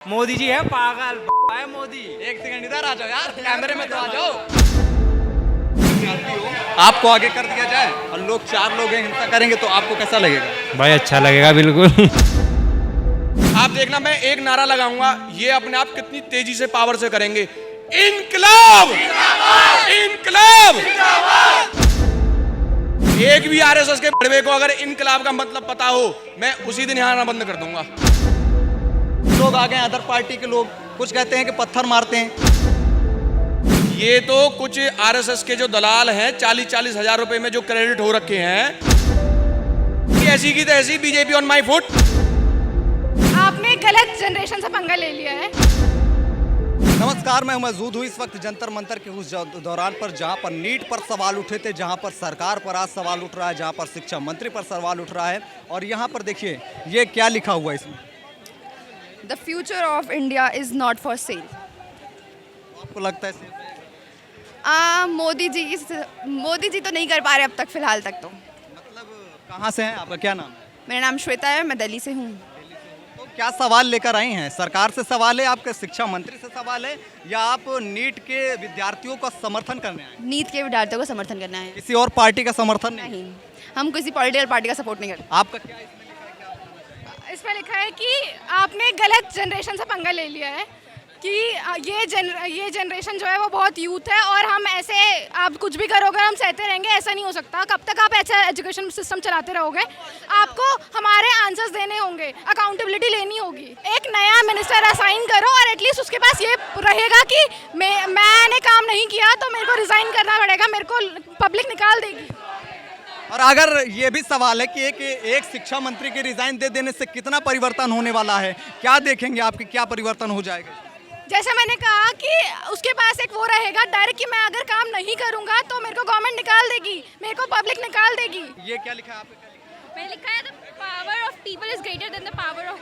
मोदी जी है पागल है मोदी। एक सेकंड इधर आ जाओ यार, कैमरे में तो आ जाओ। आपको आगे कर दिया जाए और लोग 4 लोग हैं हिंसा करेंगे तो आपको कैसा लगेगा? भाई अच्छा लगेगा बिल्कुल। आप देखना, मैं एक नारा लगाऊंगा, ये अपने आप कितनी तेजी से पावर से करेंगे। इनकलाब इनकलाब। एक भी आरएसएस के बड़वे को अगर इनकलाब का मतलब पता हो, मैं उसी दिन यहाँ आना बंद कर दूंगा। लोग आ गए अदर पार्टी के लोग, कुछ कहते हैं कि पत्थर मारते हैं। ये तो कुछ आरएसएस के जो दलाल हैं 40-40 हजार रुपए में जो क्रेडिट हो रखे हैं, ऐसी की तैसी बीजेपी ऑन माई फुट। आपने गलत जनरेशन से पंगा ले लिया है। नमस्कार, मैं मौजूद हूँ इस वक्त जंतर मंतर के उस दौरान पर जहाँ पर नीट पर सवाल उठे थे, जहाँ पर सरकार पर आज सवाल उठ रहा है, जहाँ पर शिक्षा मंत्री पर सवाल उठ रहा है। और यहाँ पर देखिए ये क्या लिखा हुआ है इसमें। The future of India is not for sale. आपको लगता है मोदी जी तो नहीं कर पा रहे अब तक, फिलहाल तक तो। मतलब कहाँ से हैं, आपका क्या नाम है? मेरा नाम श्वेता है, मैं दिल्ली से हूँ। तो क्या सवाल लेकर आई हैं? सरकार से सवाल है, आपके शिक्षा मंत्री से सवाल है, या आप नीट के विद्यार्थियों का समर्थन करने आए? नीट के विद्यार्थियों का समर्थन करना है। किसी और पार्टी का समर्थन नहीं? नहीं, हम किसी पॉलिटिकल पार्टी का सपोर्ट नहीं करते। आपका क्या इसमें लिखा है कि आपने गलत जनरेशन से पंगा ले लिया है कि ये जनरेशन जो है वो बहुत यूथ है और हम ऐसे, आप कुछ भी करोगे हम सहते रहेंगे, ऐसा नहीं हो सकता। कब तक आप ऐसा एजुकेशन सिस्टम चलाते रहोगे? आपको हमारे आंसर्स देने होंगे, अकाउंटेबिलिटी लेनी होगी। एक नया मिनिस्टर असाइन करो और एटलीस्ट उसके पास ये रहेगा कि मैंने काम नहीं किया तो मेरे को रिज़ाइन करना पड़ेगा, मेरे को पब्लिक निकाल देगी। और अगर ये भी सवाल है कि एक शिक्षा मंत्री के रिजाइन दे देने से कितना परिवर्तन होने वाला है, क्या देखेंगे आपके, क्या परिवर्तन हो जाएगा? जैसे मैंने कहा कि उसके पास एक वो रहेगा डर कि मैं अगर काम नहीं करूंगा तो मेरे को गवर्नमेंट निकाल देगी, मेरे को पब्लिक निकाल देगी। ये क्या लिखा है आपने? मैंने लिखा है the power of people is greater than the power of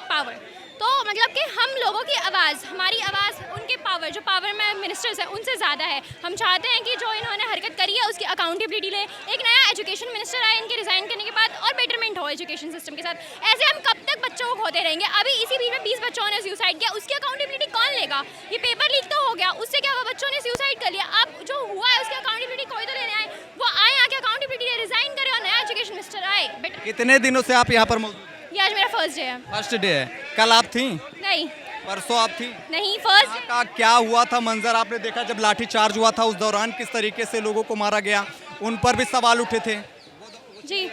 power. तो मतलब कि हम लोगों की आवाज़, हमारी आवाज़, उनके पावर, जो पावर में मिनिस्टर्स हैं उनसे ज़्यादा है। हम चाहते हैं कि जो इन्होंने हरकत करी है उसकी अकाउंटेबिलिटी ले। एक नया एजुकेशन मिनिस्टर आए इनके रिज़ाइन करने के बाद और बेटरमेंट हो एजुकेशन सिस्टम के साथ। ऐसे हम कब तक बच्चों को खोते रहेंगे? अभी इसी बीच में 20 बच्चों ने सुसाइड किया, उसकी अकाउंटेबिलिटी कौन लेगा? ये पेपर लीक तो हो गया, उससे क्या हुआ? बच्चों ने सुसाइड कर लिया। अब जो हुआ है उसकी अकाउंटेबिलिटी कोई तो लेने आए, वो आए आके अकाउंटेबिलिटी रिज़ाइन करे और नया एजुकेशन मिनिस्टर आए। कितने दिनों से आप यहाँ पर मौजूद? ये आज मेरा फर्स्ट डे है। फर्स्ट डे है। कल आप थी? नहीं, परसों आप थी? नहीं, फर्स्ट। का क्या हुआ था, मंजर आपने देखा जब लाठी चार्ज हुआ था, उस दौरान किस तरीके से लोगों को मारा गया, उन पर भी सवाल उठे थे। जी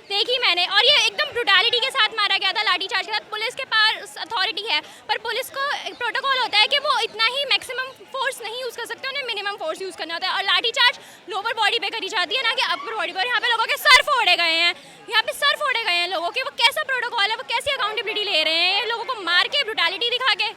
देखी मैंने, और ये एकदम ब्रुटैलिटी के साथ मारा गया था, लाठी चार्ज के साथ। पुलिस के पास अथॉरिटी है, पर पुलिस को एक प्रोटोकॉल होता है कि वो इतना ही मैक्सिमम फोर्स नहीं यूज़ कर सकते, उन्हें मिनिमम फोर्स यूज़ करना होता है। और लाठी चार्ज लोअर बॉडी पे करी जाती है, ना कि अपर बॉडी पर। यहाँ पे लोगों के सर फोड़े गए हैं, यहाँ पे सर फोड़े गए हैं लोगों के। वो कैसा प्रोटोकॉल है? वो कैसी अकाउंटेबिलिटी ले रहे हैं? लोगों को मार के, ब्रुटैलिटी दिखा के।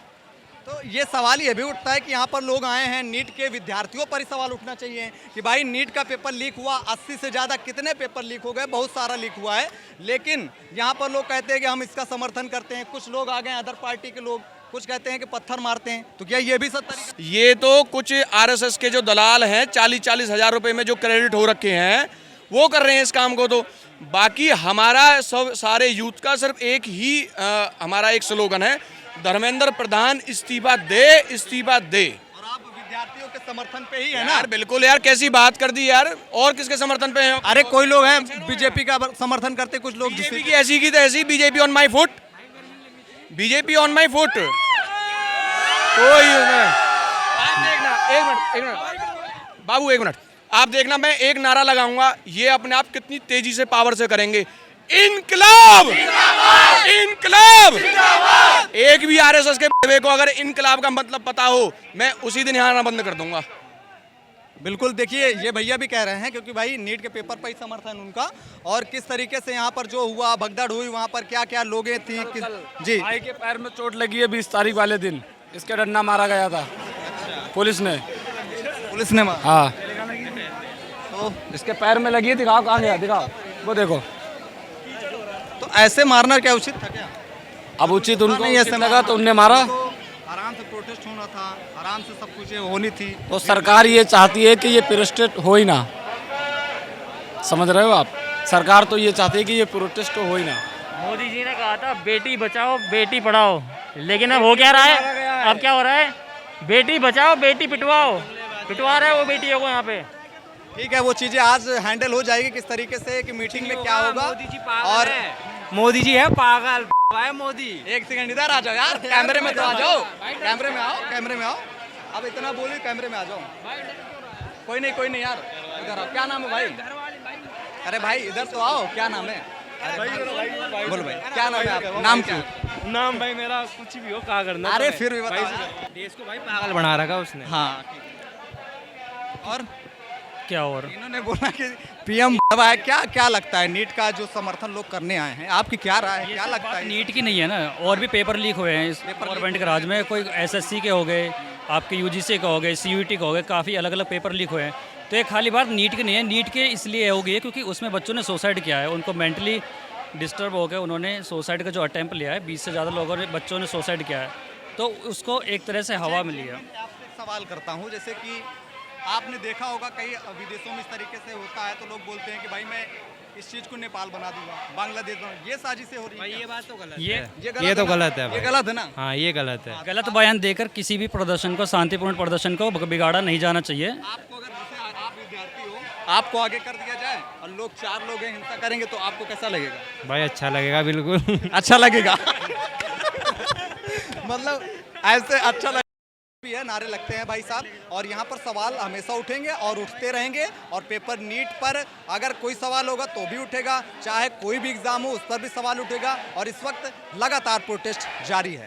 तो ये सवाल ये भी उठता है कि यहाँ पर लोग आए हैं, नीट के विद्यार्थियों पर ही सवाल उठना चाहिए कि भाई नीट का पेपर लीक हुआ, 80 से ज़्यादा कितने पेपर लीक हो गए, बहुत सारा लीक हुआ है। लेकिन यहाँ पर लोग कहते हैं कि हम इसका समर्थन करते हैं। कुछ लोग आ गए अदर पार्टी के लोग, कुछ कहते हैं कि पत्थर मारते हैं। तो क्या ये भी सब तरीका? ये तो कुछ आरएसएस के जो दलाल हैं 40-40 हजार रुपए में जो क्रेडिट हो रखे हैं, वो कर रहे हैं इस काम को। तो बाकी हमारा सब सारे यूथ का सिर्फ एक ही हमारा एक स्लोगन है, धर्मेंद्र प्रधान इस्तीफा दे, इस्तीफा दे। और आप विद्यार्थियों के समर्थन पे ही है ना? यार बिल्कुल यार, कैसी बात कर दी यार। और किसके समर्थन पे हैं? अरे कोई लोग हैं बीजेपी का समर्थन करते, कुछ लोग बीजेपी की ऐसी की तैसी। BJP on my foot, BJP on my foot. कोई आप देखना, एक मिनट बाबू, एक मिनट आप देखना, मैं एक नारा लगाऊंगा, ये अपने आप कितनी तेजी से पावर से करेंगे। इनकलाब इनकलाब। एक भी आरएसएस के बड़वे को अगर इनकलाब का मतलब पता हो, मैं उसी दिन यहाँ आना बंद कर दूंगा। बिल्कुल, देखिए ये भैया भी कह रहे हैं, क्योंकि भाई नीट के पेपर पर ही समर्थन उनका। और किस तरीके से यहाँ पर जो हुआ, भगदड़ हुई, वहाँ पर क्या क्या लोग थी जी। भाई के पैर में चोट लगी है 20 तारीख वाले दिन, इसके डंडा मारा गया था पुलिस ने मारा। हाँ, तो इसके पैर में लगी है, दिखाओ कहाँ गया, दिखाओ, वो देखो। तो ऐसे मारना क्या उचित था क्या? अब उचित उनको नहीं, ऐसे लगा तो उनने मारा। आराम से प्रोटेस्ट होना था, आराम से सब कुछ होनी थी। तो सरकार ये चाहती है कि ये प्रोटेस्ट हो ही ना, समझ रहे हो आप? सरकार तो ये चाहती है कि ये प्रोटेस्ट हो ही ना। मोदी जी ने कहा था बेटी बचाओ बेटी पढ़ाओ, लेकिन अब हो क्या रहा है? अब क्या हो रहा है? बेटी बचाओ बेटी पिटवाओ, पिटवा रहे हैं वो बेटियों को यहाँ पे। ठीक है, वो चीजें आज हैंडल हो जाएगी किस तरीके से कि मीटिंग में क्या होगा। मोदी जी पागल और है, मोदी जी है पागल है मोदी। एक सेकंड इधर आ जाओ यार, कैमरे में तो आ जाओ, कैमरे में आओ, कैमरे में आओ। अब इतना बोलिए, कैमरे में आ जाओ। कोई नहीं यार, इधर आओ। क्या नाम है भाई? अरे भाई इधर तो आओ, क्या नाम है? बोलो भाई, क्या नाम है आपका? नाम क्या? नाम भाई मेरा कुछ भी हो, क्या करना। अरे फिर भी बताओ। देश को भाई पागल बना रखा उसने। हाँ, और क्या और इन्होंने बोला कि पीएम है। क्या लगता है नीट का जो समर्थन लोग करने आए हैं, आपकी क्या राय है? क्या लगता है? नीट की नहीं है ना, और भी पेपर लीक हुए हैं इस गवर्नमेंट के राज में। कोई एसएससी के हो गए, आपके यूजीसी का हो गए, सीयूईटी का हो गए, काफ़ी अलग अलग पेपर लीक हुए हैं। तो ये खाली बात नीट की नहीं है। नीट के इसलिए हो गई है क्योंकि उसमें बच्चों ने सुसाइड किया है, उनको मेंटली डिस्टर्ब हो गए, उन्होंने सुसाइड का जो अटैम्प्ट लिया है, 20 से ज़्यादा लोगों ने, बच्चों ने सुसाइड किया है, तो उसको एक तरह से हवा मिली है। मैं आपसे एक सवाल करता हूँ, जैसे कि आपने देखा होगा कई विदेशों में इस तरीके से होता है, तो लोग बोलते हैं कि भाई मैं इस चीज़ को नेपाल बना दूंगा, बांग्लादेश बना, ये साजिशें हो रही है। ये बात तो गलत ये है, ये तो गलत है ये भाई। गलत है ना? हाँ ये गलत है। गलत बयान देकर किसी भी प्रदर्शन को, शांतिपूर्ण प्रदर्शन को बिगाड़ा नहीं जाना चाहिए। आपको अगर जैसे आप विद्यार्थी हो, आपको आगे कर दिया जाए और लोग 4 लोग हैं हिंसा करेंगे, तो आपको कैसा लगेगा? भाई अच्छा लगेगा बिल्कुल। अच्छा लगेगा। मतलब ऐसे अच्छा लगे भी है, नारे लगते हैं भाई साहब, और यहाँ पर सवाल हमेशा उठेंगे और उठते रहेंगे। और पेपर नीट पर अगर कोई सवाल होगा तो भी उठेगा, चाहे कोई भी एग्जाम हो उस पर भी सवाल उठेगा। और इस वक्त लगातार प्रोटेस्ट जारी है।